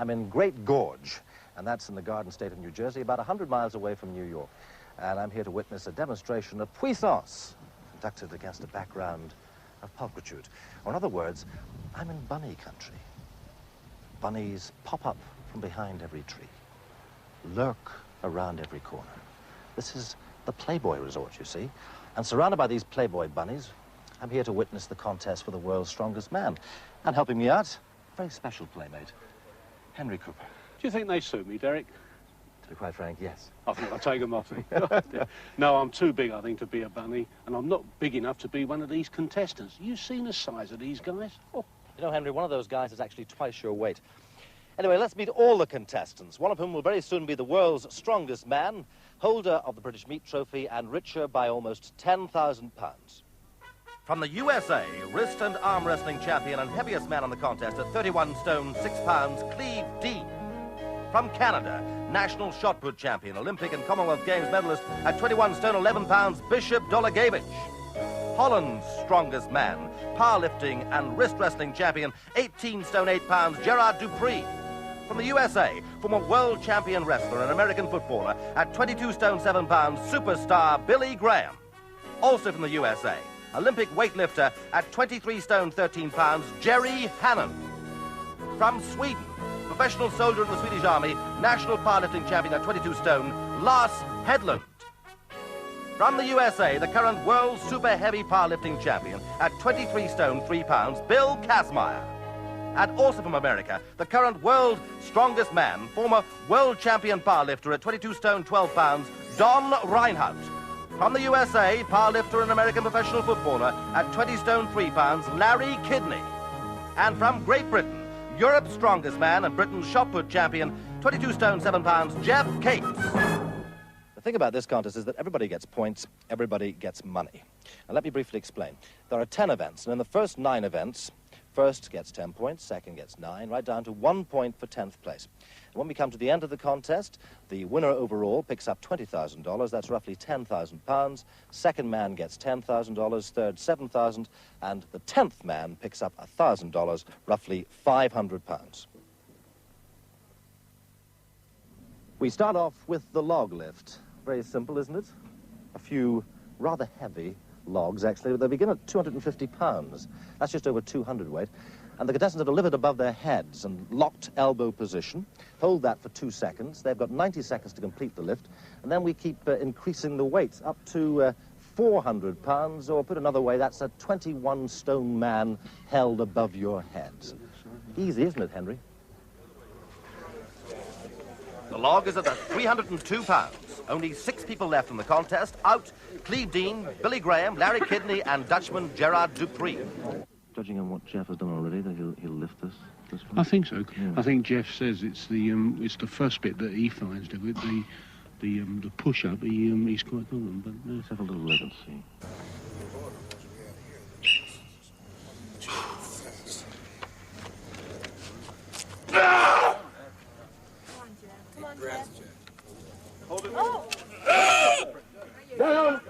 I'm in Great Gorge, and that's in the Garden State of New Jersey, about 100 miles away from New York. And I'm here to witness a demonstration of puissance conducted against a background of pulchritude. Or in other words, I'm in bunny country. Bunnies pop up from behind every tree, lurk around every corner. This is the Playboy Resort, you see. And surrounded by these Playboy bunnies, I'm here to witness the contest for the world's strongest man. And helping me out, a very special playmate, Henry Cooper. Do you think they suit me, Derek? To be quite frank, yes. I think I'll take them off me. No, I'm too big, I think, to be a bunny, and I'm not big enough to be one of these contestants. You seen the size of these guys? Oh. You know, Henry, one of those guys is actually twice your weight. Anyway, let's meet all the contestants, one of whom will very soon be the world's strongest man, holder of the British Meat Trophy and richer by almost £10,000. From the USA, wrist and arm wrestling champion and heaviest man on the contest at 31 stone 6 pounds, Cleve Dean. From Canada, national shot put champion, Olympic and Commonwealth Games medalist at 21 stone 11 pounds, Bishop Dolagevich. Holland's strongest man, powerlifting and wrist wrestling champion, 18 stone 8 pounds, Gerard Dupree. From the USA, former world champion wrestler and American footballer at 22 stone 7 pounds, superstar Billy Graham. Also from the USA, Olympic weightlifter at 23 stone 13 pounds, Jerry Hannon. From Sweden, professional soldier in the Swedish Army, national powerlifting champion at 22 stone, Lars Hedlund. From the USA, the current world super heavy powerlifting champion at 23 stone 3 pounds, Bill Kazmaier. And also from America, the current world strongest man, former world champion powerlifter at 22 stone 12 pounds, Don Reinhardt. From the USA, powerlifter and American professional footballer at 20 stone 3 pounds, Larry Kidney. And from Great Britain, Europe's strongest man and Britain's shot put champion, 22 stone 7 pounds, Jeff Cates. The thing about this contest is that everybody gets points, everybody gets money. Now let me briefly explain. There are 10 events, and in the first 9 events, first gets 10 points, second gets 9, right down to 1 point for 10th place. And when we come to the end of the contest, the winner overall picks up $20,000, that's roughly £10,000. Second man gets $10,000, third $7,000, and the 10th man picks up $1,000, roughly £500. We start off with the log lift. Very simple, isn't it? A few rather heavy logs, actually, but they begin at 250 pounds. That's just over 200 weight. And the contestants are delivered above their heads and locked elbow position. Hold that for 2 seconds. They've got 90 seconds to complete the lift. And then we keep increasing the weight up to 400 pounds, or put another way, that's a 21 stone man held above your heads. Easy, isn't it, Henry? The log is at 302 pounds. Only 6 people left in the contest. Out, Cleve Dean, Billy Graham, Larry Kidney, and Dutchman Gerard Dupree. Judging on what Jeff has done already, that he'll lift this one. I think so. Yeah. I think Jeff says it's the first bit that he finds to it, the push-up. He's quite good on, but Let's have a little look and see. Hold it. Oh. Down.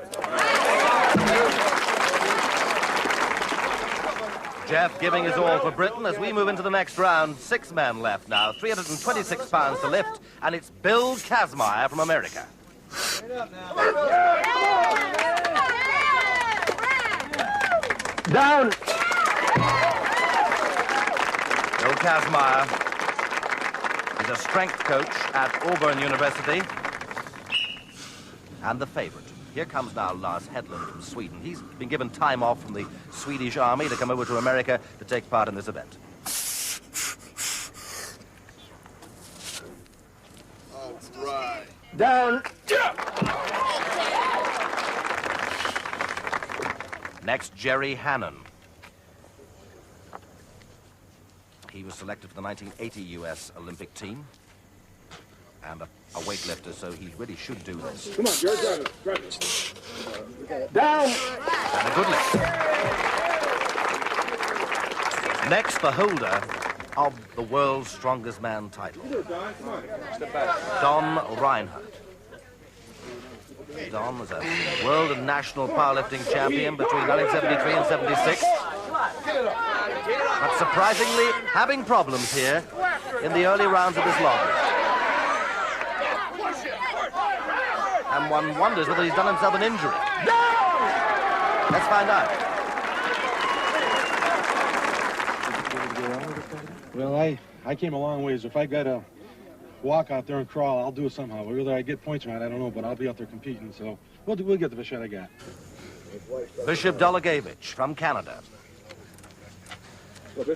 Jeff giving his all for Britain as we move into the next round. 6 men left now, 326 pounds to lift, and it's Bill Kazmaier from America. Down. Bill Kazmaier. He's a strength coach at Auburn University. And the favorite. Here comes now Lars Hedlund from Sweden. He's been given time off from the Swedish Army to come over to America to take part in this event. All right. Down. Next, Jerry Hannon. He was selected for the 1980 U.S. Olympic team. And a weightlifter, so he really should do this. Come on, Jerry, grab it. Down! And a good lift. Next, the holder of the world's strongest man title, Don Reinhardt. Don was a world and national powerlifting champion between 1973 and 76. But surprisingly, having problems here in the early rounds of this lottery. And one wonders whether he's done himself an injury. Let's find out. Well, I came a long ways. If I got to walk out there and crawl, I'll do it somehow. Whether I get points or not, I don't know, but I'll be out there competing, so we'll get the best shot I got. Bishop Dolagevich from Canada. A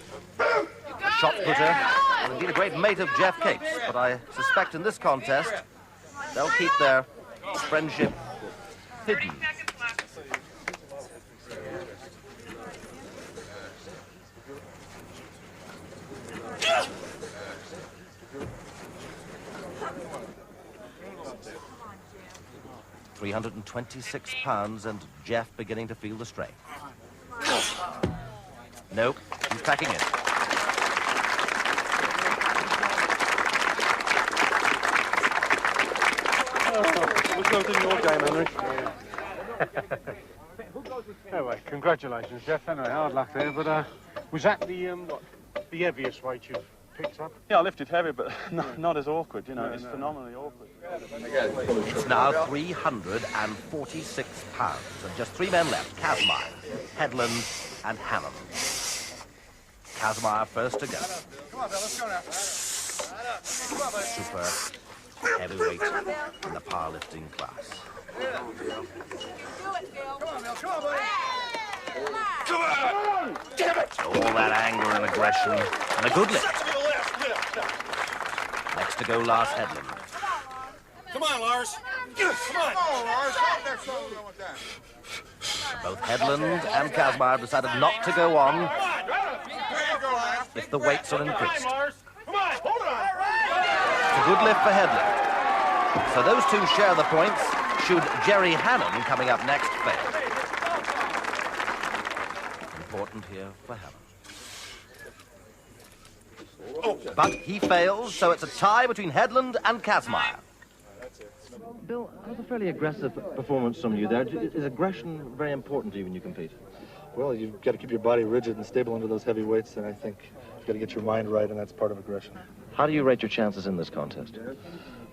shot putter, and indeed a great mate of Jeff Capes, but I suspect in this contest they'll keep their friendship hidden. £326 and Jeff beginning to feel the strain. Nope, he's packing it. What's going in your game, Henry? Anyway, congratulations, Jeff. Anyway, hard luck there, but was that the heaviest weight you've picked up? Yeah, I lifted heavy, but not as awkward, you know. It's phenomenally awkward. It's now £346 and just three men left: Kazmaier, Headland and Hammond. Kazmaier first to go. Come on, Bill, let's go now. Come on, buddy. Super heavyweight in the powerlifting class. Come on, Bill. Come on, buddy. Come on! Damn it! All that anger and aggression and a good lift. To the left. Next to go, Lars Headland. Come on, Lars. Come on. Lars. Both Headland and Kazmaier have decided not to go on if the weights are increased. Come on, hold on. It's a good lift for Headland. So those two share the points should Jerry Hannon, coming up next, fail. Important here for Hannon. But he fails, so it's a tie between Headland and Kazmaier. Bill, that was a fairly aggressive performance from you there. Is aggression very important to you when you compete? Well, you've got to keep your body rigid and stable under those heavy weights, and I think you've got to get your mind right, and that's part of aggression. How do you rate your chances in this contest?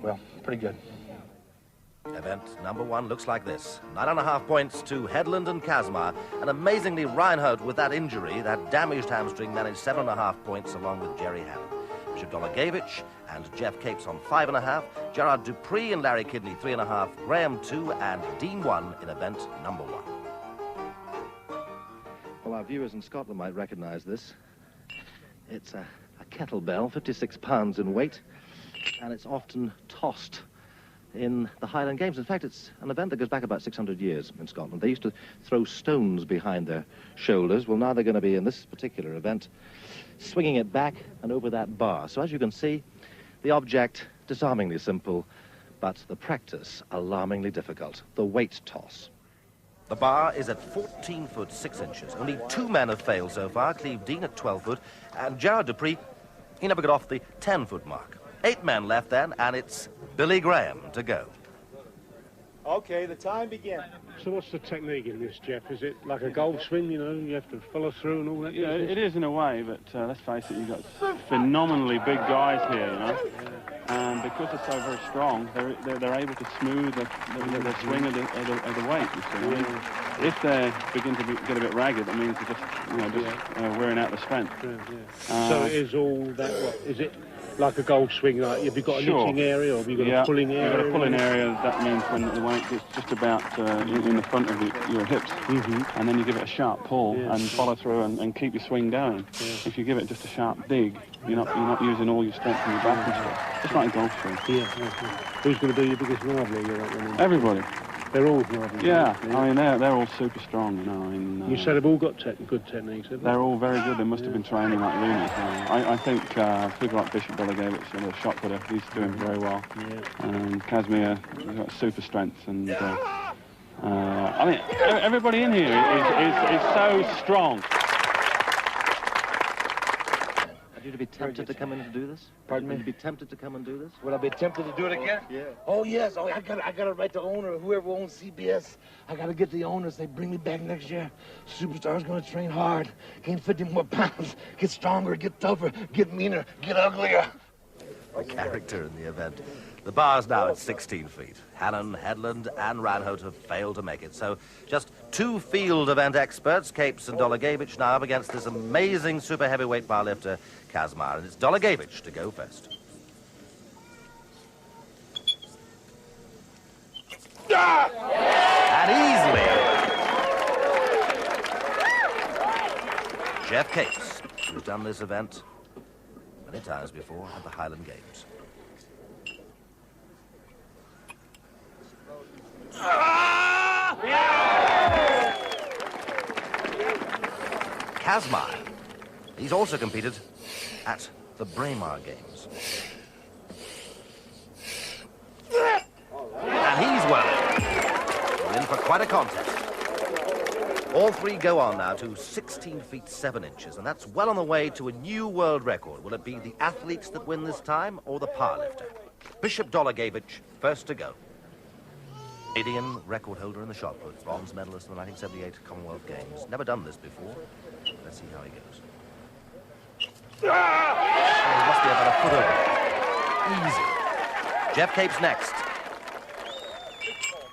Well, pretty good. Event number one looks like this. 9.5 points to Headland and Kazmaier. And amazingly, Reinhardt, with that injury, that damaged hamstring, managed 7.5 points along with Jerry Hannon. Bishop Dolagevich and Jeff Capes on 5.5. Gerard Dupree and Larry Kidney 3.5. Graham 2 and Dean 1 in event number 1. Well, our viewers in Scotland might recognize this. It's a kettlebell, 56 pounds in weight, and it's often tossed in the Highland Games. In fact, it's an event that goes back about 600 years in Scotland. They used to throw stones behind their shoulders. Well, now they're going to be, in this particular event, swinging it back and over that bar. So as you can see, the object disarmingly simple, but the practice alarmingly difficult, the weight toss. The bar is at 14 foot 6 inches. Only 2 men have failed so far, Cleve Dean at 12 foot, and Gerard Dupree, he never got off the 10 foot mark. 8 men left then, and it's Billy Graham to go. Okay, the time begins. So what's the technique in this, Jeff? Is it like a golf swing, you know, you have to follow through and all that? Yeah, it is in a way, but let's face it, you've got phenomenally big guys here, you know. And because they're so very strong, they're able to smooth the swing of the weight, you see. I mean, if they begin to get a bit ragged, that means they're just wearing out the strength. So it is all that, what, is it like a golf swing, like have you got a hitting area or have you got a pulling area? You've got a pulling area. That means when the weight gets just about in the front of your hips, and then you give it a sharp pull and follow through and keep your swing going. If you give it just a sharp dig, you're not using all your strength in your back and stuff. Just like a golf swing. Who's going to be your biggest rival? Everybody. They're all rivals. Yeah, I mean they're all super strong, you know. I mean, you said they've all got good techniques, haven't they? They're all very good. They must have been training like lunatic. I think people like Bishop Dolagevich, the shot putter, he's doing very well. And Kazmaier, he's got super strength, and I mean everybody in here is so strong. you to be tempted to come in and do this? Pardon me? Would you be tempted to come and do this? Would I be tempted to do it again? Yeah. Oh, yes. Oh, I gotta write the owner, whoever owns CBS. I gotta get the owners. They bring me back next year. Superstar's gonna train hard, gain 50 more pounds, get stronger, get tougher, get meaner, get uglier. The character in the event. The bar's now at 16 feet. Hannon, Headland, and Ranholt have failed to make it. So just two field event experts, Capes and Dolagevich, now up against this amazing super heavyweight barlifter, Kazmar. And it's Dolagevich to go first. And easily. Jeff Capes, who's done this event many times before at the Highland Games. Kazmar, he's also competed at the Braemar Games. And he's well in for quite a contest. All three go on now to 16 feet 7 inches, and that's well on the way to a new world record. Will it be the athletes that win this time or the powerlifter? Bishop Dolagevich, first to go. Canadian record holder in the shot put, bronze medalist in the 1978 Commonwealth Games. Never done this before. Let's see how he goes. Oh, he must be about a foot over. Easy. Jeff Capes next.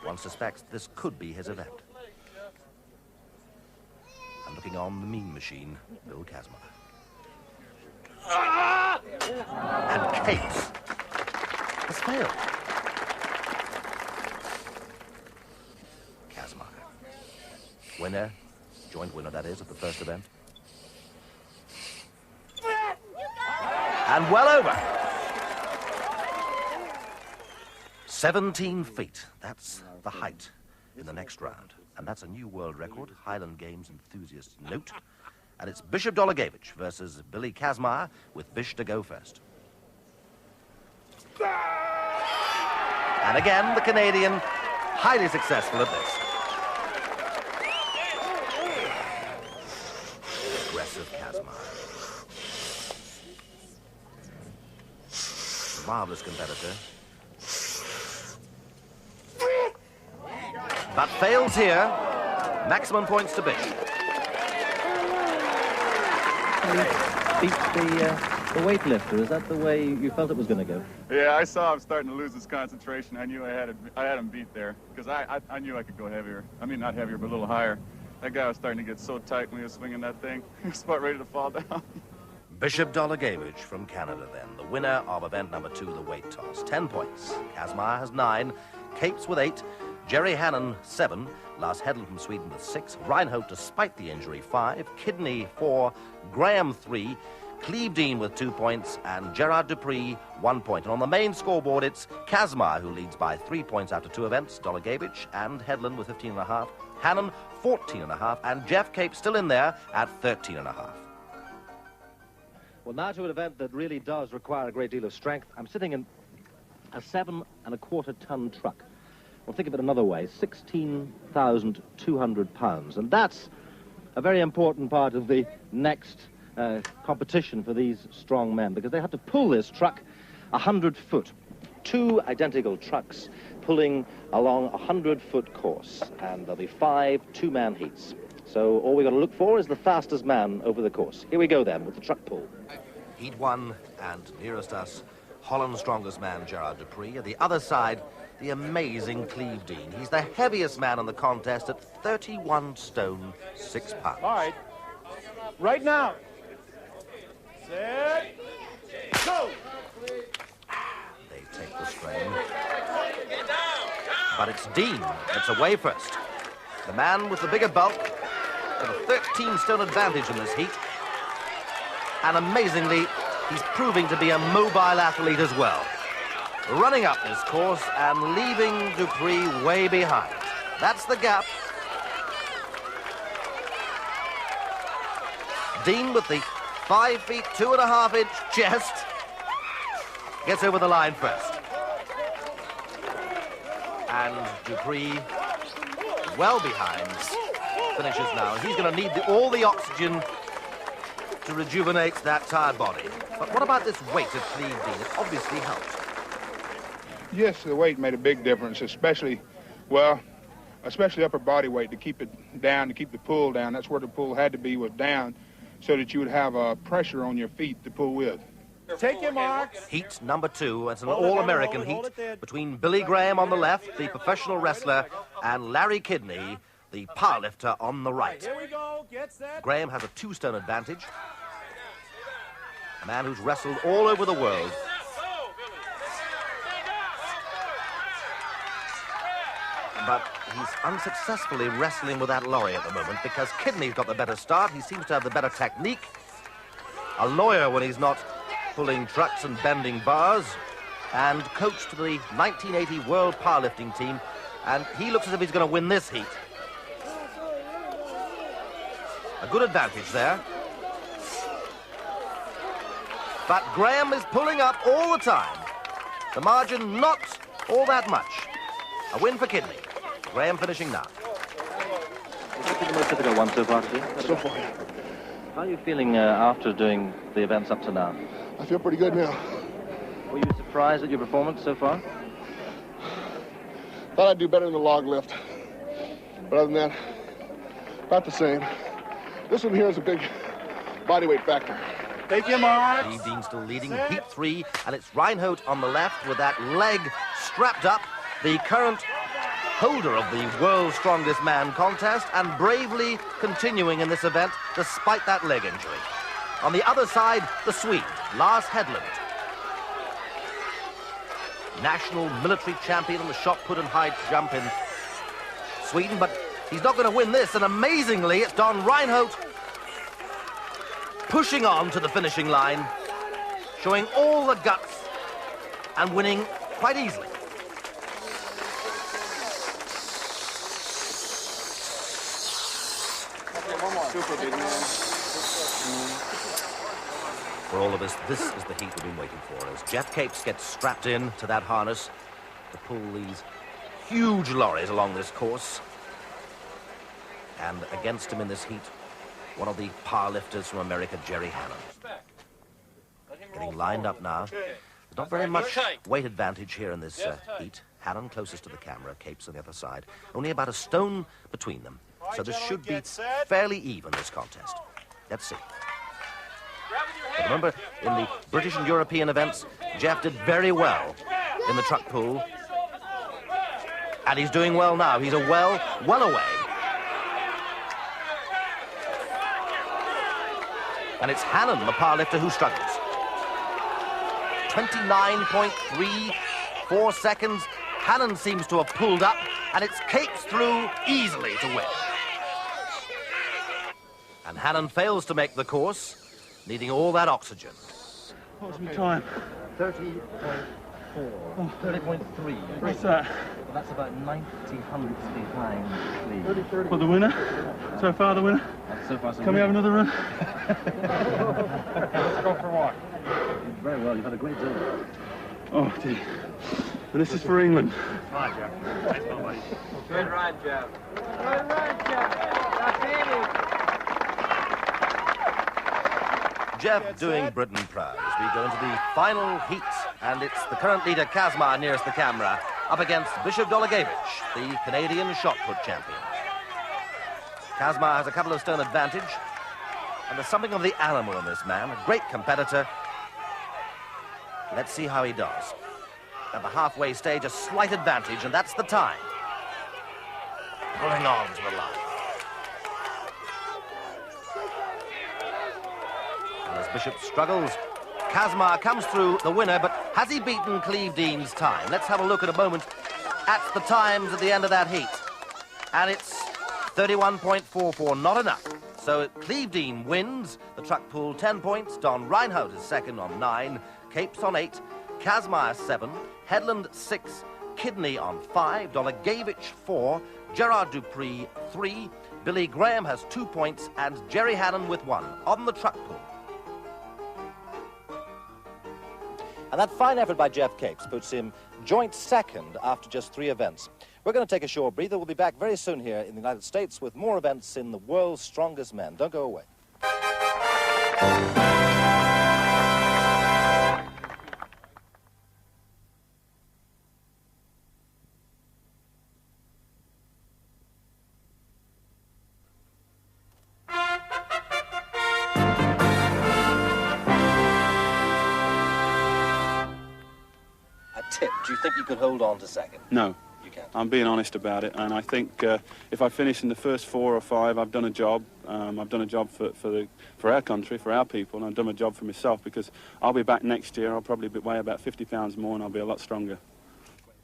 One suspects this could be his event. And looking on the mean machine, Bill Kazmar. And Capes has failed. Kazmar. Winner, joint winner that is, of the first event. And well over. 17 feet, that's the height in the next round. And that's a new world record, Highland Games enthusiasts note. And it's Bishop Dolagevich versus Billy Kazmar, with Bish to go first. And again, the Canadian, highly successful at this. Aggressive Kazmar. Marvelous competitor. But fails here. Maximum points to Bish. Beat the weightlifter. Is that the way you felt it was going to go? Yeah, I saw him starting to lose his concentration. I knew I had him beat there because I knew I could go heavier. I mean, not heavier, but a little higher. That guy was starting to get so tight when he was swinging that thing. He was about ready to fall down. Bishop Dolagevich from Canada, then. The winner of event number 2, the weight toss. 10 points. Kazmar has 9. Capes with 8. Jerry Hannon, 7. Lars Hedlund from Sweden with 6. Reinholt, despite the injury, 5. Kidney, 4. Graham, 3. Cleve Dean with 2 points. And Gerard Dupree, 1 point. And on the main scoreboard, it's Kazmar, who leads by 3 points after 2 events. Dolagevich and Hedlund with 15.5. Hannon, 14.5. And Jeff Capes still in there at 13.5. Well, now to an event that really does require a great deal of strength. I'm sitting in a 7.25 ton truck. Well, think of it another way, 16,200 pounds. And that's a very important part of the next competition for these strong men, because they have to pull this truck 100 foot. 2 identical trucks pulling along a 100-foot course. And there'll be 5 two-man heats. So all we've got to look for is the fastest man over the course. Here we go then with the truck pull. Heat 1, and nearest us, Holland's strongest man, Gerard Dupree. At the other side, the amazing Cleve Dean. He's the heaviest man in the contest at 31 stone, 6 pounds. All right. Right now. Set. Go. They take the strain. But it's Dean that's away first. The man with the bigger bulk, got a 13-stone advantage in this heat. And amazingly, he's proving to be a mobile athlete as well. Running up this course and leaving Dupree way behind. That's the gap. Dean with the 5 feet 2.5 inch chest gets over the line first. And Dupree, well behind, finishes now. He's going to need all the oxygen to rejuvenate that tired body. But what about this weight at Cleve Dean? It obviously helps. Yes, the weight made a big difference, especially upper body weight to keep it down, to keep the pull down. That's where the pull had to be, was down, so that you would have pressure on your feet to pull with. Take your marks. Heat number 2. It's an all-American heat between Billy Graham on the left, the professional wrestler, and Larry Kidney, the powerlifter on the right. Here we go. Get set. Graham has a 2-stone advantage. A man who's wrestled all over the world. But he's unsuccessfully wrestling with that lorry at the moment because Kidney's got the better start. He seems to have the better technique. A lawyer when he's not pulling trucks and bending bars, and coach to the 1980 World Powerlifting team, and he looks as if he's going to win this heat. A good advantage there. But Graham is pulling up all the time. The margin not all that much. A win for Kidney. Graham finishing now. Is this the most difficult one so far, Steve? So far. How are you feeling after doing the events up to now? I feel pretty good now. Were you surprised at your performance so far? Thought I'd do better in the log lift. But other than that, about the same. This one here is a big body weight factor. Take your marks. Cleve Dean still leading heat 3, and it's Reinhold on the left with that leg strapped up, the current holder of the World's Strongest Man contest, and bravely continuing in this event despite that leg injury. On the other side, the Swede, Lars Hedlund. National military champion in the shot put and high jump in Sweden, but he's not going to win this, and amazingly, it's Don Reinhold pushing on to the finishing line, showing all the guts and winning quite easily. Super big man. For all of us, this is the heat we've been waiting for, as Jeff Capes gets strapped in to that harness to pull these huge lorries along this course. And against him in this heat, one of the powerlifters from America, Jerry Hannon. Getting lined up now. There's not very much weight advantage here in this heat. Hannon closest to the camera, Capes on the other side. Only about a stone between them. So this should be fairly even, this contest. Let's see. But remember, in the British and European events, Jeff did very well in the truck pull. And he's doing well now. He's well away. And it's Hannon, the powerlifter, who struggles. 29.34 seconds. Hannon seems to have pulled up, and it's Capes through easily to win. And Hannon fails to make the course, needing all that oxygen. What was my time? 30.4. 30.3. What's that? Well, that's about 90 hundredths behind Cleve. For the winner? So far the winner? So far, so Can we have another run? Let's go for a walk. Very well, you've had a great day. Oh, dear. And this is for England. Come on, Jeff. Nice one, buddy. Good run, Jeff. Good run, Jeff. Jeff doing Britain proud as we go into the final heat, and it's the current leader, Kazmar, nearest the camera, up against Bishop Dolagevich, the Canadian shot put champion. Kazmar has a couple of stone advantage, and there's something of the animal in this man, a great competitor. Let's see how he does. At the halfway stage, a slight advantage, and that's the time. Pulling on to the line. And as Bishop struggles, Kazmar comes through the winner, but has he beaten Cleve Dean's time? Let's have a look at a moment at the times at the end of that heat. And it's 31.44, not enough. So Cleve Dean wins the truck pull 10 points. Don Reinhold is second on 9, Capes on 8, Kazmar 7, Hedlund 6, Kidney on 5, Dolagevich 4, Gerard Dupree 3, Billy Graham has 2 points, and Jerry Hannon with 1 on the truck pull. And that fine effort by Jeff Capes puts him joint second after just 3 events. We're going to take a short breather. We'll be back very soon here in the United States with more events in the World's Strongest Men. Don't go away. hold on to second? No. You can't. I'm being honest about it, and I think if I finish in the first 4 or 5, I've done a job. I've done a job for our country, for our people, and I've done a job for myself, because I'll be back next year. I'll probably weigh about 50 pounds more, and I'll be a lot stronger.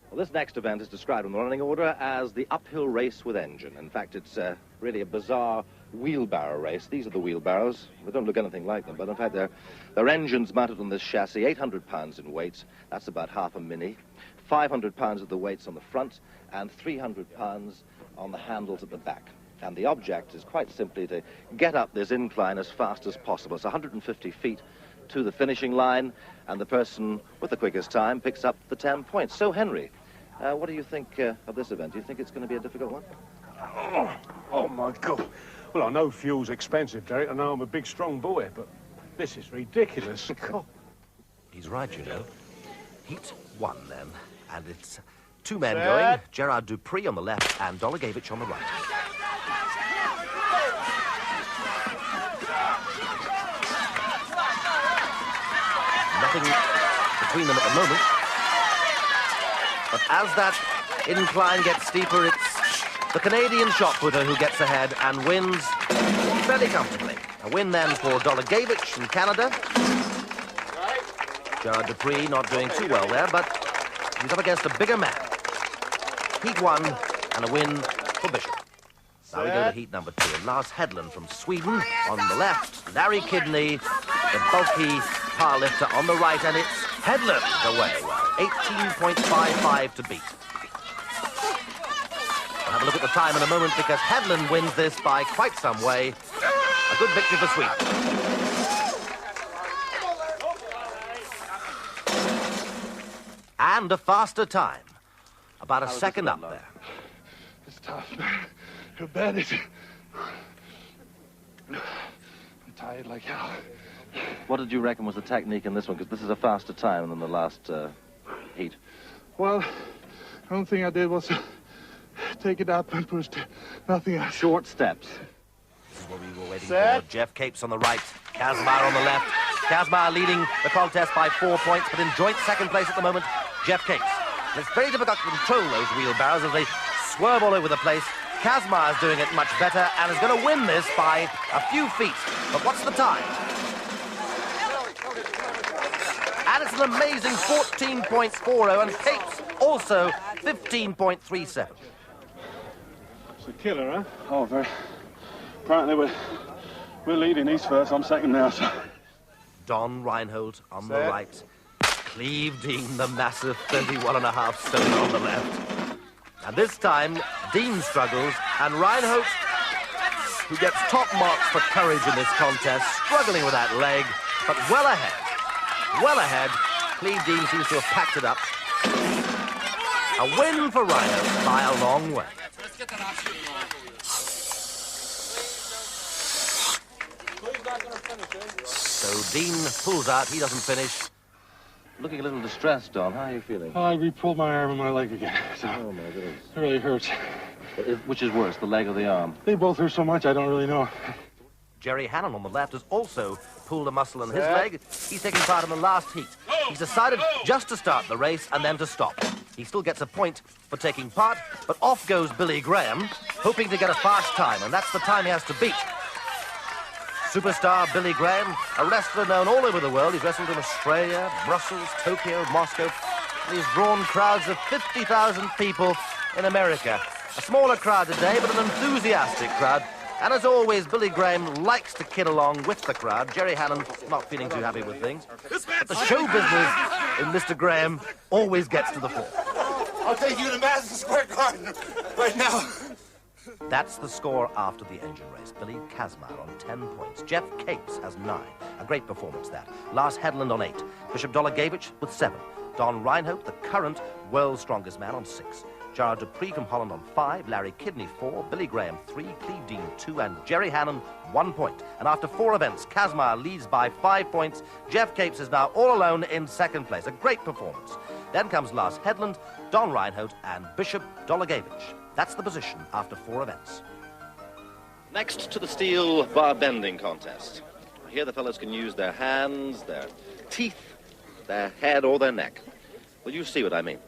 Well, this next event is described in the running order as the uphill race with engine. In fact, it's really a bizarre wheelbarrow race. These are the wheelbarrows. They don't look anything like them, but in fact, they're engines mounted on this chassis, 800 pounds in weight. That's about half a Mini. 500 pounds of the weights on the front, and 300 pounds on the handles at the back. And the object is quite simply to get up this incline as fast as possible. It's 150 feet to the finishing line, and the person with the quickest time picks up the 10 points. So, Henry, what do you think of this event? Do you think it's going to be a difficult one? Oh, my God. Well, I know fuel's expensive, Derek. I know I'm a big, strong boy, but this is ridiculous. God. He's right, you know. Heat 1, then. And it's 2 men going. Gerard Dupree on the left and Dolagevich on the right. Nothing between them at the moment. But as that incline gets steeper, it's the Canadian shot putter who gets ahead and wins fairly comfortably. A win then for Dolagevich from Canada. Gerard Dupree not doing too well there, but he's up against a bigger man. Heat 1 and a win for Bishop. Now we go to heat number 2. And Lars Hedlund from Sweden on the left. Larry Kidney, the bulky powerlifter on the right, and it's Hedlund away. Well, 18.55 to beat. We'll have a look at the time in a moment, because Hedlund wins this by quite some way. A good victory for Sweden. And a faster time. About a second up there. It's tough, man. How bad is it? I'm tired like hell. What did you reckon was the technique in this one? Because this is a faster time than the last heat. Well, the only thing I did was take it up and push nothing else. Short steps. This is what we were waiting for. Jeff Capes on the right, Kazmar on the left. Kazmar leading the contest by 4 points, but in joint second place at the moment, Jeff Capes. And it's very difficult to control those wheelbarrows as they swerve all over the place. Kazmar is doing it much better and is going to win this by a few feet. But what's the time? And it's an amazing 14.40, and Capes also 15.37. It's a killer, huh? Oh, very. Apparently we're leading these first. I'm second now, so. Don Reinhold on the right. Cleve Dean, the massive 31.5 stone on the left. And this time, Dean struggles, and Reinhold, who gets top marks for courage in this contest, struggling with that leg, but well ahead. Well ahead. Cleve Dean seems to have packed it up. A win for Reinhold by a long way. So Dean pulls out, he doesn't finish. Looking a little distressed, Don. How are you feeling? Oh, I re-pulled my arm and my leg again. So oh, my goodness. It really hurts. Which is worse, the leg or the arm? They both hurt so much, I don't really know. Jerry Hannon on the left has also pulled a muscle in his leg. He's taking part in the last heat. He's decided just to start the race and then to stop. He still gets a point for taking part, but off goes Billy Graham, hoping to get a fast time, and that's the time he has to beat. Superstar Billy Graham, a wrestler known all over the world. He's wrestled in Australia, Brussels, Tokyo, Moscow, and he's drawn crowds of 50,000 people in America. A smaller crowd today, but an enthusiastic crowd. And as always, Billy Graham likes to kid along with the crowd. Jerry Hannon not feeling too happy with things. But the show business in Mr. Graham always gets to the fore. I'll take you to Madison Square Garden right now. That's the score after the engine race. Billy Kazmar on 10 points. Jeff Capes has 9. A great performance, that. Lars Hedlund on 8. Bishop Dolagevich with 7. Don Reinhold, the current world's strongest man, on 6. Gerard Dupree from Holland on 5. Larry Kidney, 4. Billy Graham, 3. Cleve Dean, 2. And Jerry Hannon, 1 point. And after 4 events, Kazmar leads by 5 points. Jeff Capes is now all alone in second place. A great performance. Then comes Lars Hedlund, Don Reinhold, and Bishop Dolagevich. That's the position after 4 events. Next to the steel bar bending contest. Here the fellows can use their hands, their teeth, their head, or their neck. Well, you see what I mean.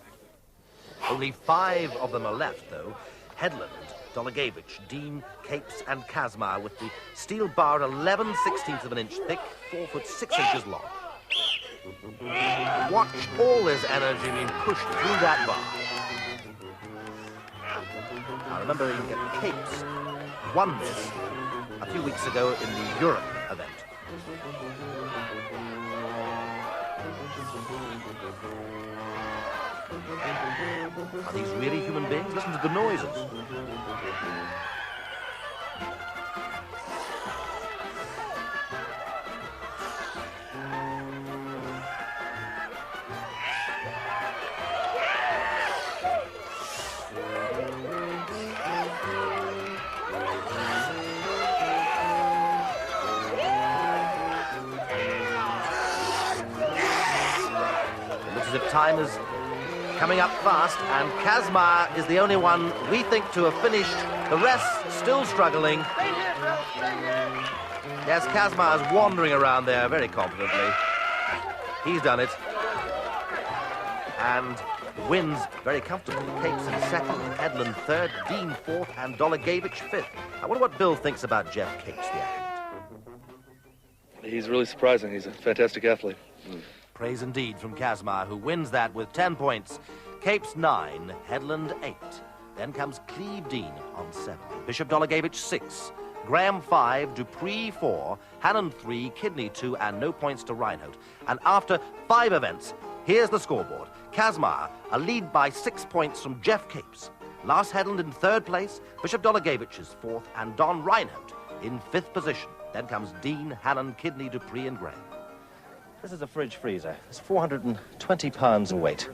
Only 5 of them are left, though. Headland, Dolagevich, Dean, Capes, and Kazmar with the steel bar 11/16 of an inch thick, 4 foot 6 inches long. Watch all this energy being pushed through that bar. I remember Capes won this a few weeks ago in the Europe event. Are these really human beings? Listen to the noises. It looks as if time is coming up fast, and Kazmar is the only one we think to have finished. The rest still struggling. Yes, Kazmar is wandering around there very confidently. He's done it. And wins very comfortably. Capes in second, Headland third, Dean fourth, and Dolagevich fifth. I wonder what Bill thinks about Jeff Capes, the athlete. He's really surprising. He's a fantastic athlete. Praise indeed from Kazmar, who wins that with 10 points. Capes 9, Headland 8. Then comes Cleve Dean on 7. Bishop Dolagevich 6. Graham 5, Dupree 4, Hannon 3, Kidney 2, and no points to Reinhold. And after 5 events, here's the scoreboard. Kazmar, a lead by 6 points from Jeff Capes. Lars Headland in 3rd place, Bishop Dolagevich is 4th, and Don Reinhold in 5th position. Then comes Dean, Hannon, Kidney, Dupree, and Graham. This is a fridge freezer. It's 420 pounds in weight.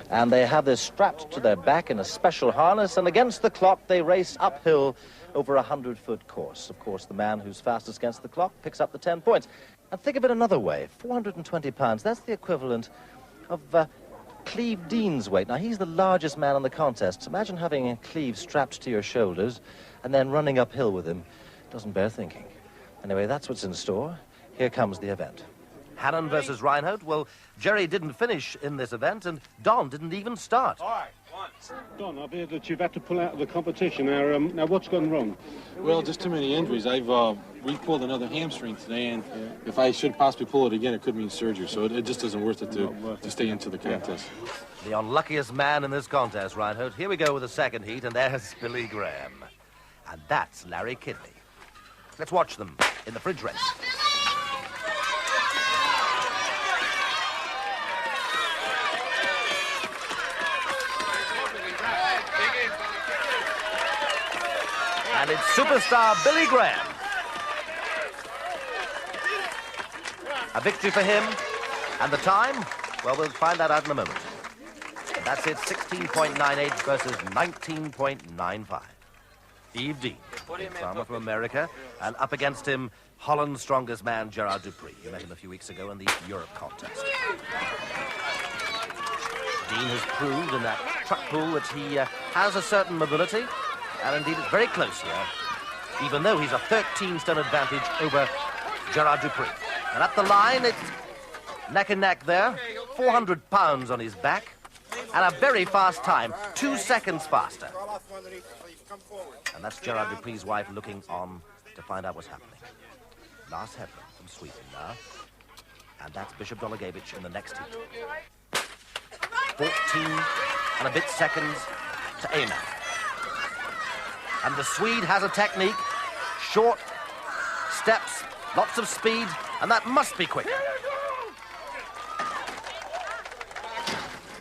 And they have this strapped to their back in a special harness, and against the clock they race uphill over a 100-foot course. Of course, the man who's fastest against the clock picks up the 10 points. And think of it another way. 420 pounds, that's the equivalent of Cleve Dean's weight. Now, he's the largest man in the contest. Imagine having Cleve strapped to your shoulders and then running uphill with him. Doesn't bear thinking. Anyway, that's what's in store. Here comes the event. Hannon versus Reinhold. Well, Jerry didn't finish in this event, and Don didn't even start. All right, once. Don, I hear that you've had to pull out of the competition. Now what's gone wrong? Well, just too many injuries. I've re-pulled another hamstring today, and if I should possibly pull it again, it could mean surgery. So it just isn't worth it to stay into the contest. The unluckiest man in this contest, Reinhold. Here we go with the second heat, and there's Billy Graham. And that's Larry Kidney. Let's watch them in the fridge race. And it's superstar Billy Graham. A victory for him. And the time? Well, we'll find that out in a moment. And that's it, 16.98 versus 19.95. Steve Dean, farmer from America, and up against him, Holland's strongest man, Gerard Dupree. You met him a few weeks ago in the Europe contest. Dean has proved in that truck pull that he has a certain mobility. And indeed, it's very close here, even though he's a 13-stone advantage over Gerard Dupree. And at the line, it's neck and neck there, 400 pounds on his back, and a very fast time, 2 seconds faster. And that's Gerard Dupree's wife looking on to find out what's happening. Lars Headland from Sweden now, and that's Bishop Dolagevich in the next heat. 14 and a bit seconds to aim at. And the Swede has a technique, short steps, lots of speed, and that must be quick.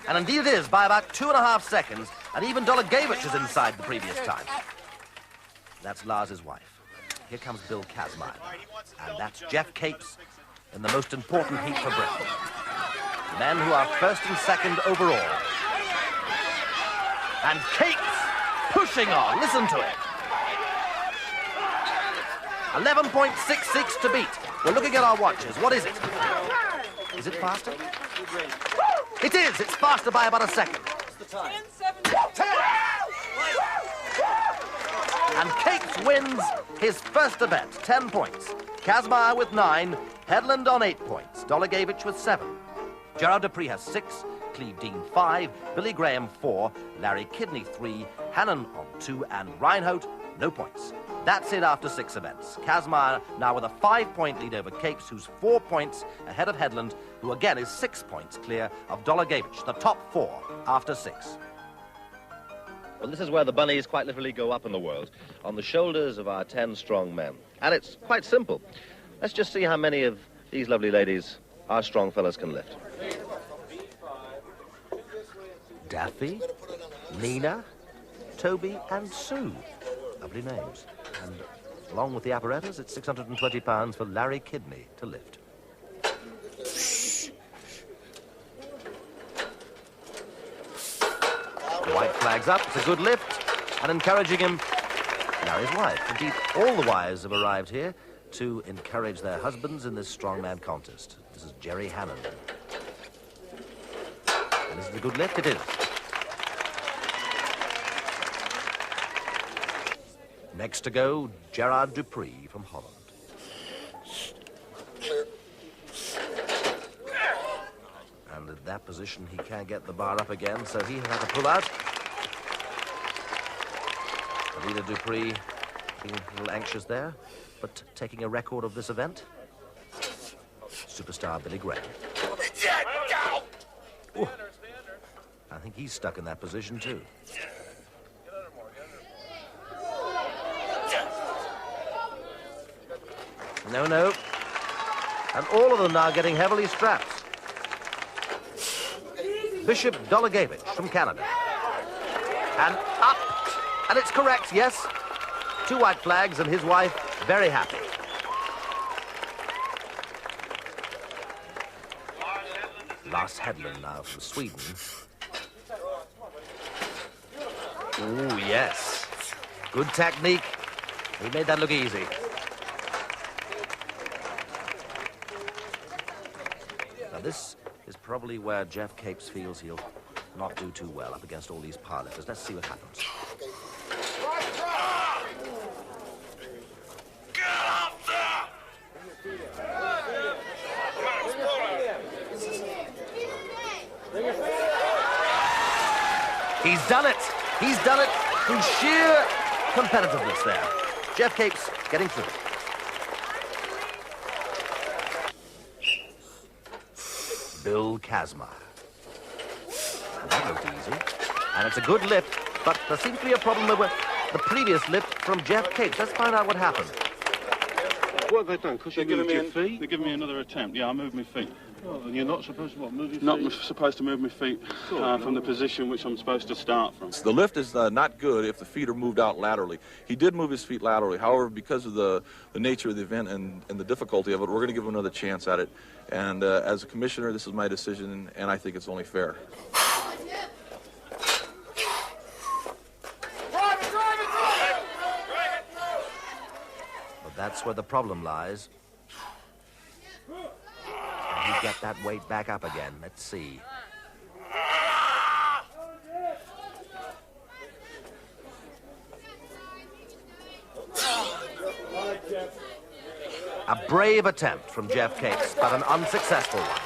And indeed it is, by about 2.5 seconds, and even Dolagevich is inside the previous time. That's Lars's wife. Here comes Bill Kazmar, and that's Jeff Capes in the most important heat for Britain. Men who are first and second overall. And Capes pushing on, listen to it. 11.66 to beat. We're looking at our watches. What is it? Is it faster? It is. It's faster by about a second. What's the time? 10. And Capes wins his first event, 10 points. Kazmar with 9, Headland on 8 points, Dolagevich with 7. Gerard Dupree has 6, Cleve Dean 5, Billy Graham 4, Larry Kidney 3, Hannon on 2, and Reinhold, no points. That's it after 6 events. Kazmaier now with a 5-point lead over Capes, who's 4 points ahead of Headland, who again is 6 points clear of Dolagevich, the top 4 after 6. Well, this is where the bunnies quite literally go up in the world, on the shoulders of our 10 strong men. And it's quite simple. Let's just see how many of these lovely ladies our strong fellas can lift. Daffy, Nina, Toby, and Sue. Lovely names. And along with the apparatus, it's 620 pounds for Larry Kidney to lift. The white flag's up. It's a good lift. And encouraging him, Larry's wife. Indeed, all the wives have arrived here to encourage their husbands in this strongman contest. This is Jerry Hannon. And this is a good lift. It is. Next to go, Gerard Dupree from Holland. And in that position, he can't get the bar up again, so he had to pull out. Alida Dupree being a little anxious there, but taking a record of this event. Superstar Billy Graham. Ooh. I think he's stuck in that position, too. No, no. And all of them now getting heavily strapped. Bishop Dolagevich from Canada. And up. And it's correct, yes. 2 white flags and his wife very happy. Lars Hedlund now from Sweden. Ooh, yes. Good technique. He made that look easy. This is probably where Jeff Capes feels he'll not do too well up against all these powerlifters. Let's see what happens. Get up there! He's done it. He's done it through sheer competitiveness there. Jeff Capes getting through. Bill Kazmaier. And that looked easy. And it's a good lift, but there seems to be a problem with the previous lift from Jeff Capes. Let's find out what happened. What have they done? Because you moved your feet? They're giving me another attempt. Yeah, I moved my feet. Oh, and you're not supposed to, what, move your feet? Not supposed to move my feet from the position which I'm supposed to start from. The lift is not good if the feet are moved out laterally. He did move his feet laterally. However, because of the nature of the event and the difficulty of it, we're going to give him another chance at it. And as a commissioner, this is my decision, and I think it's only fair. But that's where the problem lies. Can he get that weight back up again? Let's see. A brave attempt from Jeff Capes, but an unsuccessful one.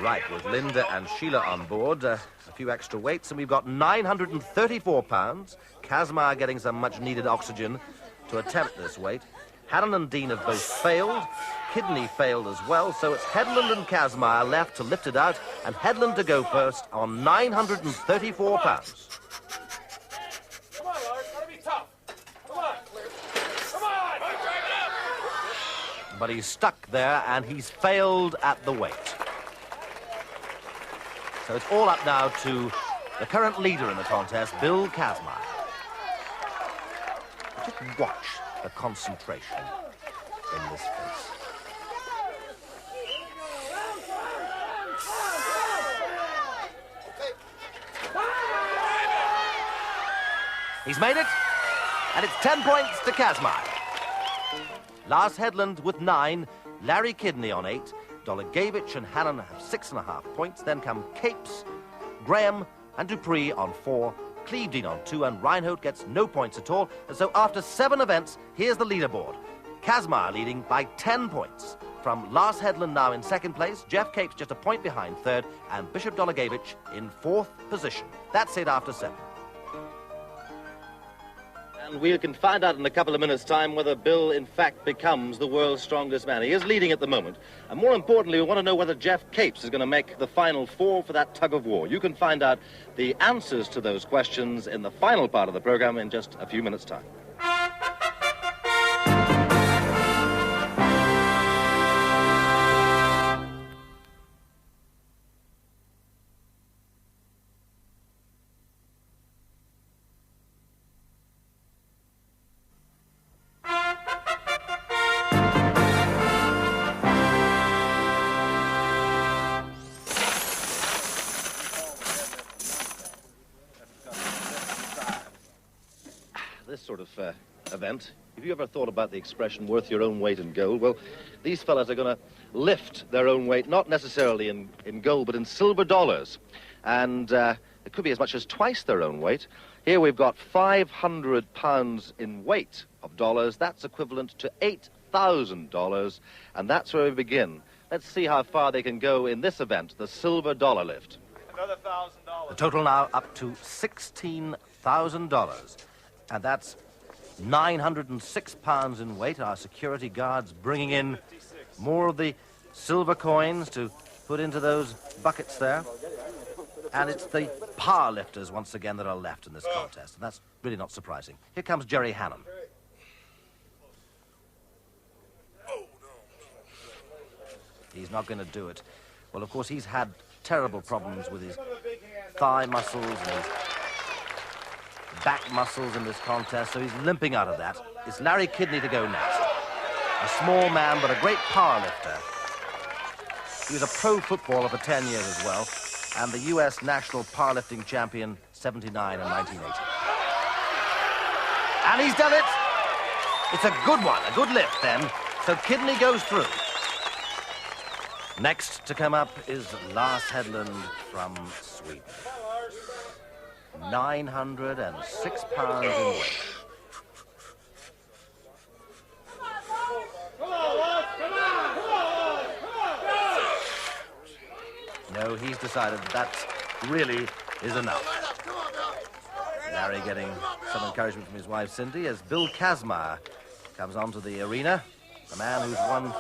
Right, with Linda and Sheila on board, a few extra weights, and we've got 934 pounds. Kazmaier getting some much-needed oxygen to attempt this weight. Hannon and Dean have both failed. Kidney failed as well, so it's Hedlund and Kazmaier left to lift it out, and Hedlund to go first on 934 pounds. Come on, Lars, gotta be tough. Come on. Come on. But he's stuck there, and he's failed at the weight. So it's all up now to the current leader in the contest, Bill Kazmaier. Just watch the concentration in this face. He's made it, and it's 10 points to Kazmaier. Lars Hedlund with 9, Larry Kidney on 8, Dolagevich and Hannon have 6.5 points. Then come Capes, Graham and Dupree on 4, Cleve Dean on 2, and Reinhold gets no points at all. And so after 7 events, here's the leaderboard. Kazmaier leading by 10 points. from Lars Hedlund now in second place, Jeff Capes just a point behind third, and Bishop Dolagevich in fourth position. That's it after 7. And we can find out in a couple of minutes' time whether Bill, in fact, becomes the world's strongest man. He is leading at the moment. And more importantly, we want to know whether Jeff Capes is going to make the final 4 for that tug of war. You can find out the answers to those questions in the final part of the program in just a few minutes' time. This sort of event, have you ever thought about the expression worth your own weight in gold? Well, these fellas are going to lift their own weight, not necessarily in gold, but in silver dollars. And it could be as much as twice their own weight. Here we've got 500 pounds in weight of dollars. That's equivalent to $8,000. And that's where we begin. Let's see how far they can go in this event, the silver dollar lift. Another $1,000. The total now up to $16,000. And that's 906 pounds in weight. Our security guards bringing in more of the silver coins to put into those buckets there. And it's the power lifters, once again, that are left in this contest. And that's really not surprising. Here comes Jerry Hannon. He's not going to do it. Well, of course, he's had terrible problems with his thigh muscles and his back muscles in this contest, so he's limping out of that. It's Larry Kidney to go next. A small man, but a great power lifter. He was a pro footballer for 10 years as well, and the U.S. national powerlifting champion 79 and 1980. And he's done it. It's a good one, a good lift then. So Kidney goes through. Next to come up is Lars Hedlund from Sweden. 906 pounds in weight. No, he's decided that really is enough. Larry getting some encouragement from his wife Cindy as Bill Kazmaier comes onto the arena. A man who's won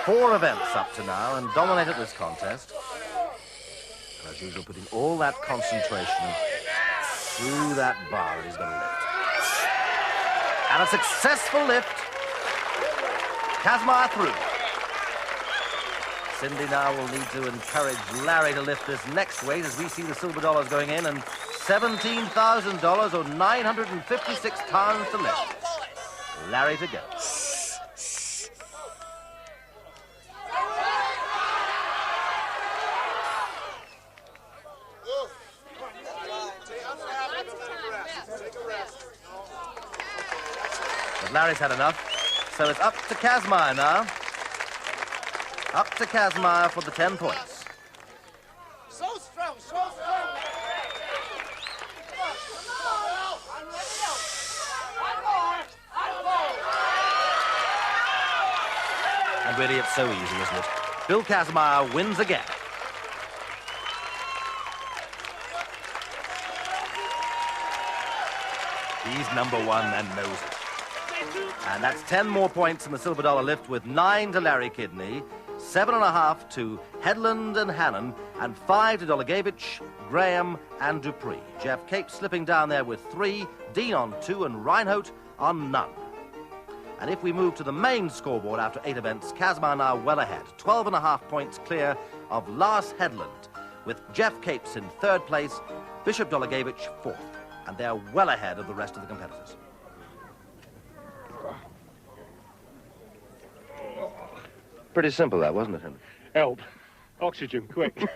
4 events up to now and dominated this contest. As usual, putting all that concentration through that bar that he's going to lift. And a successful lift. Kazmaier through. Cindy now will need to encourage Larry to lift this next weight as we see the silver dollars going in, and $17,000 or 956 pounds to lift. Larry to go. But Larry's had enough, so it's up to Kazmaier now. Up to Kazmaier for the 10 points. So strong, so strong. And really, it's so easy, isn't it? Bill Kazmaier wins again. He's number 1 and knows it. And that's 10 more points in the silver dollar lift, with 9 to Larry Kidney, 7.5 to Hedlund and Hannon, and 5 to Dolagevich, Graham and Dupree. Jeff Capes slipping down there with 3, Dean on 2 and Reinhold on none. And if we move to the main scoreboard after 8 events, Kazmaier now well ahead, 12.5 points clear of Lars Hedlund, with Jeff Capes in 3rd place, Bishop Dolagevich 4th. And they're well ahead of the rest of the competitors. Pretty simple, that, wasn't it, Henry? Help. Oxygen, quick.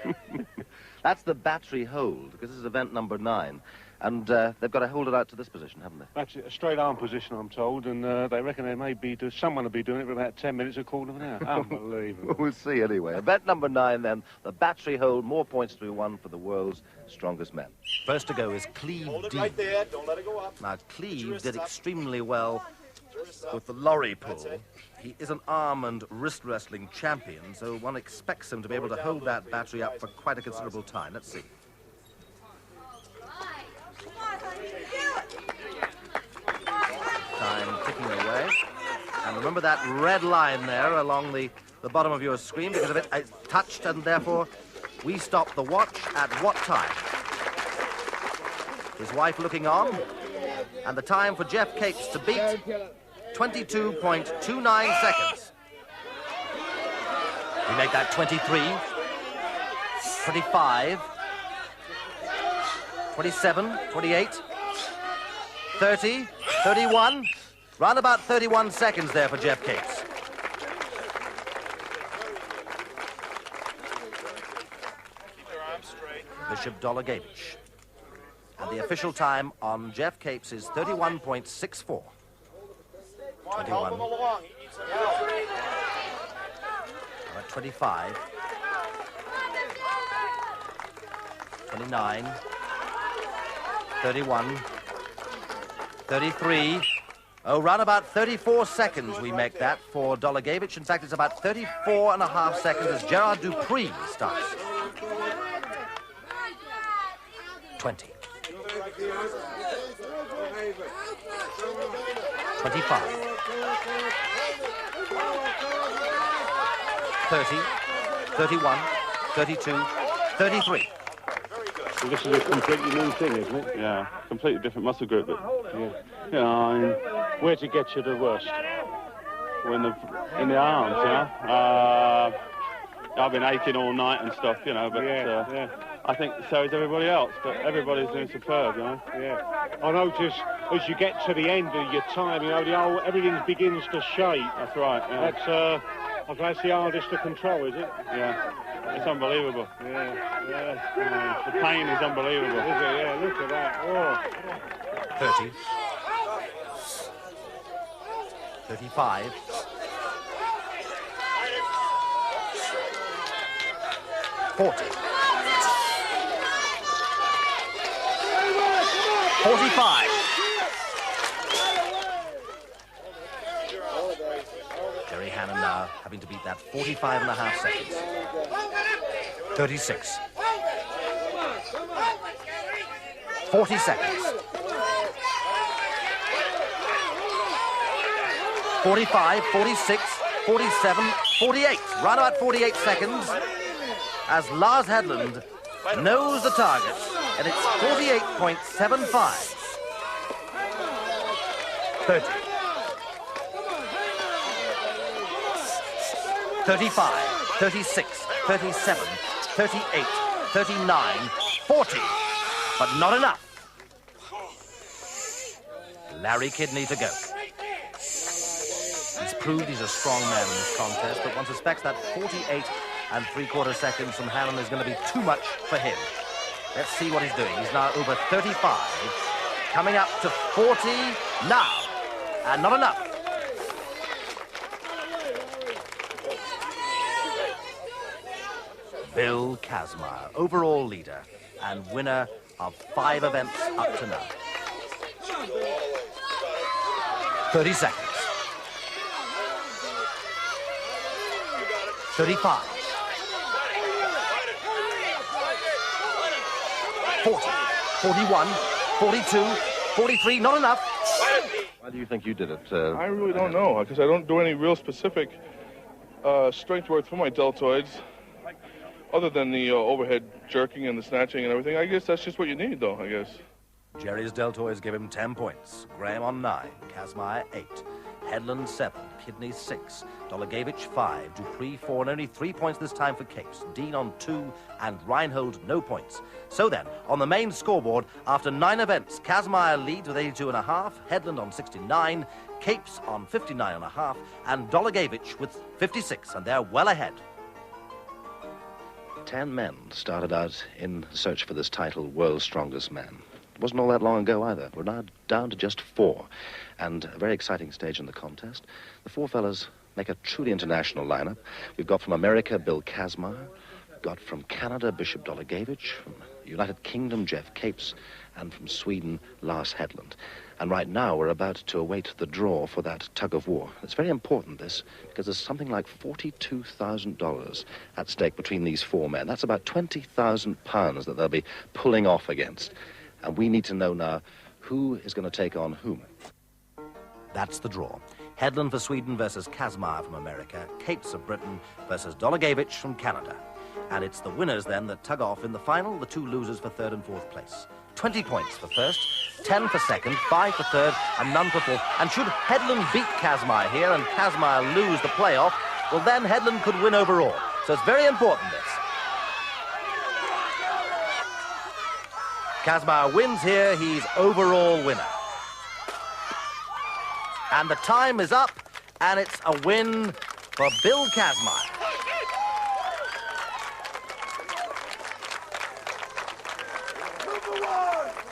That's the battery hold, because this is event number 9. And they've got to hold it out to this position, haven't they? That's it, a straight arm position, I'm told, and they reckon they may be someone will be doing it for about 10 minutes, a quarter of an hour. Unbelievable. We'll see anyway. Event number 9, then, the battery hold, more points to be won for the world's strongest men. First to go is Cleve Hold it Dean. right there. Don't let it go up. Now, Cleve did extremely well with the lorry pull. He is an arm and wrist wrestling champion, so one expects him to be able to hold that battery up for quite a considerable time. Let's see. Time ticking away. And remember that red line there along the bottom of your screen, because of it, it's touched, and therefore we stop the watch at what time? His wife looking on, and the time for Geoff Capes to beat, 22.29 seconds. We make that 23, 25, 27, 28, 30, 31, round about 31 seconds there for Geoff Capes. Bishop Dolagevich. And the official time on Geoff Capes is 31.64. 21. About 25. 29. 31. 33. Oh, round about 34 seconds we make that for Dolagevich. In fact, it's about 34.5 seconds as Gerard Dupree starts. 20. 25. 30. 31. 32. 33. Well, this is a completely new thing, isn't it? Yeah, completely different muscle group. But, yeah. You know, I mean, where'd you get you the worst? Well, in the arms, you know. I've been aching all night and stuff, you know, but I think so is everybody else, but everybody's doing superb, you know. Yeah. I notice as you get to the end of your time, you know, everything begins to shake. That's right, yeah. That's the hardest to control, is it? Yeah. It's unbelievable. Yeah. The pain is unbelievable. Is it? Yeah, look at that. Oh. 30. 35. 40. 45. Jerry Hannon now having to beat that 45.5 seconds. 36. 40 seconds. 45, 46, 47, 48. Round about 48 seconds as Lars Hedlund knows the target, and it's 48.75. 30. 35, 36, 37, 38, 39, 40. But not enough. Larry Kidney to go. He's proved he's a strong man in this contest, but one suspects that 48 3/4 seconds from Hannon is going to be too much for him. Let's see what he's doing. He's now over 35, coming up to 40 now, and not enough. Bill Kazmaier, overall leader and winner of 5 events up to now. 30 seconds. 35. 40. 41. 42. 43. Not enough. Why do you think you did it? I really don't know, because I don't do any real specific strength work for my deltoids, other than the overhead jerking and the snatching and everything. I guess that's just what you need, though, I guess. Jerry's deltoids give him 10 points. Graham on 9. Kazmaier 8. Hedlund 7. Kidney 6. Dolagevich 5. Dupree 4, and only 3 points this time for Capes. Dean on 2, and Reinhold no points. So then, on the main scoreboard, after 9 events, Kazmaier leads with 82.5, Hedlund on 69, Capes on 59.5, and Dolagevich with 56, and they're well ahead. 10 men started out in search for this title, World's Strongest Man. It wasn't all that long ago either. We're now down to just 4, and a very exciting stage in the contest. The 4 fellas make a truly international lineup. We've got from America, Bill Kazmaier. We've got from Canada, Bishop Dolagevich. From the United Kingdom, Geoff Capes. And from Sweden, Lars Hedlund. And right now we're about to await the draw for that tug of war. It's very important, this, because there's something like $42,000 at stake between these four men. That's about £20,000 that they'll be pulling off against. And we need to know now who is going to take on whom. That's the draw. Hedlund for Sweden versus Kazmaier from America, Cates of Britain versus Dolagevich from Canada. And it's the winners then that tug off in the final, the two losers for third and fourth place. 20 points for first, 10 for second, 5 for third, and none for fourth. And should Hedlund beat Kazmaier here and Kazmaier lose the playoff, well then Hedlund could win overall. So it's very important, this. Kazmaier wins here, he's overall winner. And the time is up, and it's a win for Bill Kazmaier.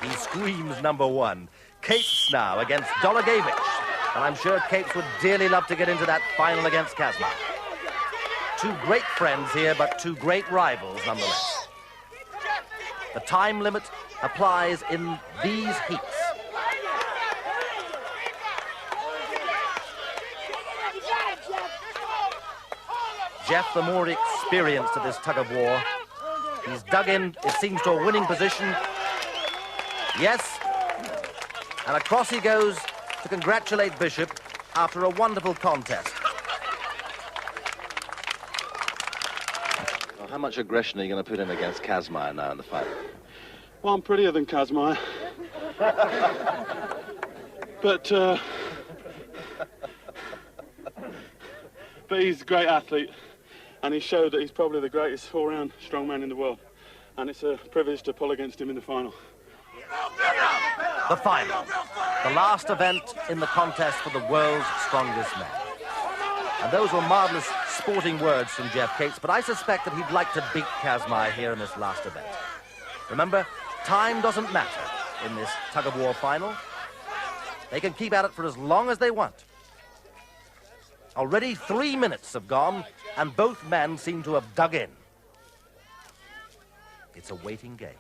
He screams number one. Cates now against Dolagevich. And I'm sure Cates would dearly love to get into that final against Kazmaier. Two great friends here, but two great rivals nonetheless. The time limit applies in these heats. Jeff, the more experienced at this tug of war. He's dug in, it seems, to a winning position. Yes, and across he goes to congratulate Bishop after a wonderful contest. Well, how much aggression are you going to put in against Kazmaier now in the fight? Well, I'm prettier than Kazmaier. But he's a great athlete, and he showed that he's probably the greatest all-round strongman in the world. And it's a privilege to pull against him in the final. The final, the last event in the contest for the world's strongest man. And those were marvellous sporting words from Jeff Cates, but I suspect that he'd like to beat Kazmaier here in this last event. Remember, time doesn't matter in this tug-of-war final. They can keep at it for as long as they want. Already 3 minutes have gone, and both men seem to have dug in. It's a waiting game.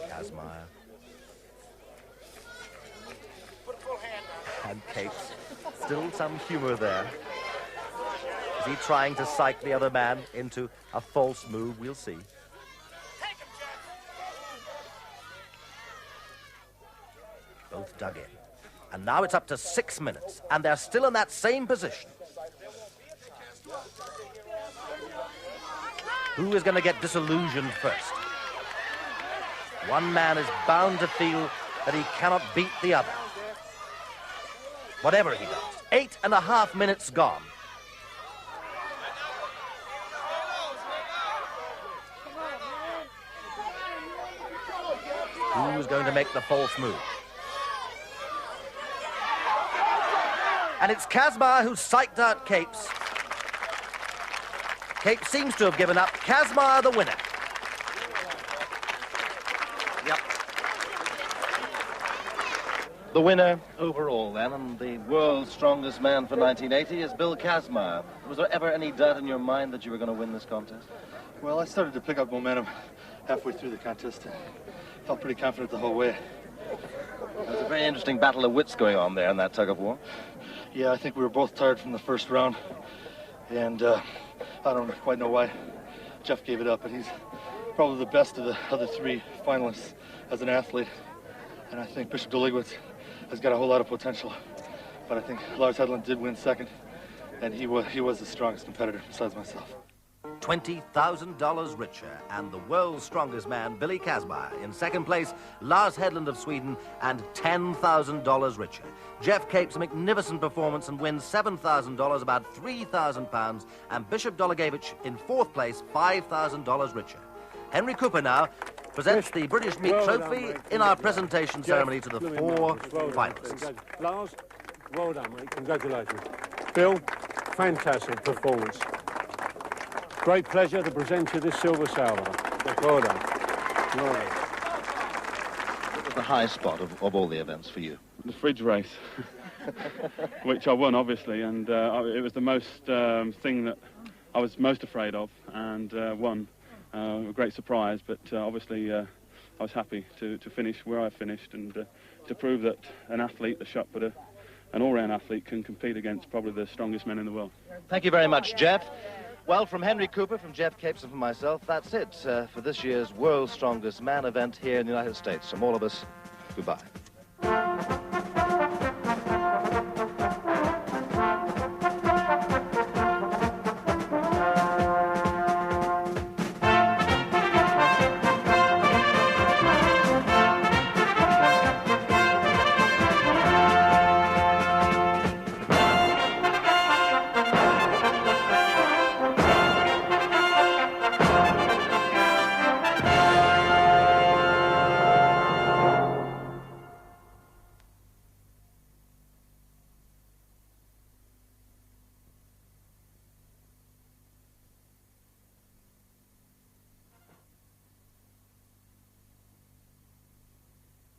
Kazmaier. And Cates. Still some humor there. Is he trying to psych the other man into a false move? We'll see. Both dug in. And now it's up to 6 minutes, and they're still in that same position. Who is going to get disillusioned first? One man is bound to feel that he cannot beat the other. Whatever he does. 8.5 minutes gone. Who's going to make the false move? And it's Kazmaier who psyched out Cates. Cates seems to have given up. Kazmaier the winner. Yep. The winner overall then, and the world's strongest man for 1980 is Bill Kazmaier. Was there ever any doubt in your mind that you were going to win this contest? Well, I started to pick up momentum halfway through the contest. Felt pretty confident the whole way. There's a very interesting battle of wits going on there in that tug-of-war. Yeah, I think we were both tired from the first round. And I don't quite know why Jeff gave it up, but he's probably the best of the other three finalists as an athlete. And I think Bishop Dolagevich has got a whole lot of potential. But I think Lars Hedlund did win second, and he was the strongest competitor besides myself. $20,000 richer, and the world's strongest man, Billy Kazmaier. In second place, Lars Hedlund of Sweden, and $10,000 richer. Jeff Cates, a magnificent performance, and wins $7,000, about £3,000, and Bishop Dolagevich in fourth place, $5,000 richer. Henry Cooper now presents the British Meat Trophy in our presentation ceremony to the four finalists. Lars, well done, mate. Congratulations. Bill, fantastic performance. Great pleasure to present you this silver salver. Well done. Well done. What was the high spot of all the events for you? The fridge race, which I won, obviously, and it was the most thing that I was most afraid of, and won. A great surprise, but obviously I was happy to finish where I finished and to prove that an athlete, a shot putter, an all-round athlete can compete against probably the strongest men in the world. Thank you very much, Jeff. Well, from Henry Cooper, from Jeff Capes, and from myself, that's it for this year's World's Strongest Man event here in the United States. From all of us, goodbye.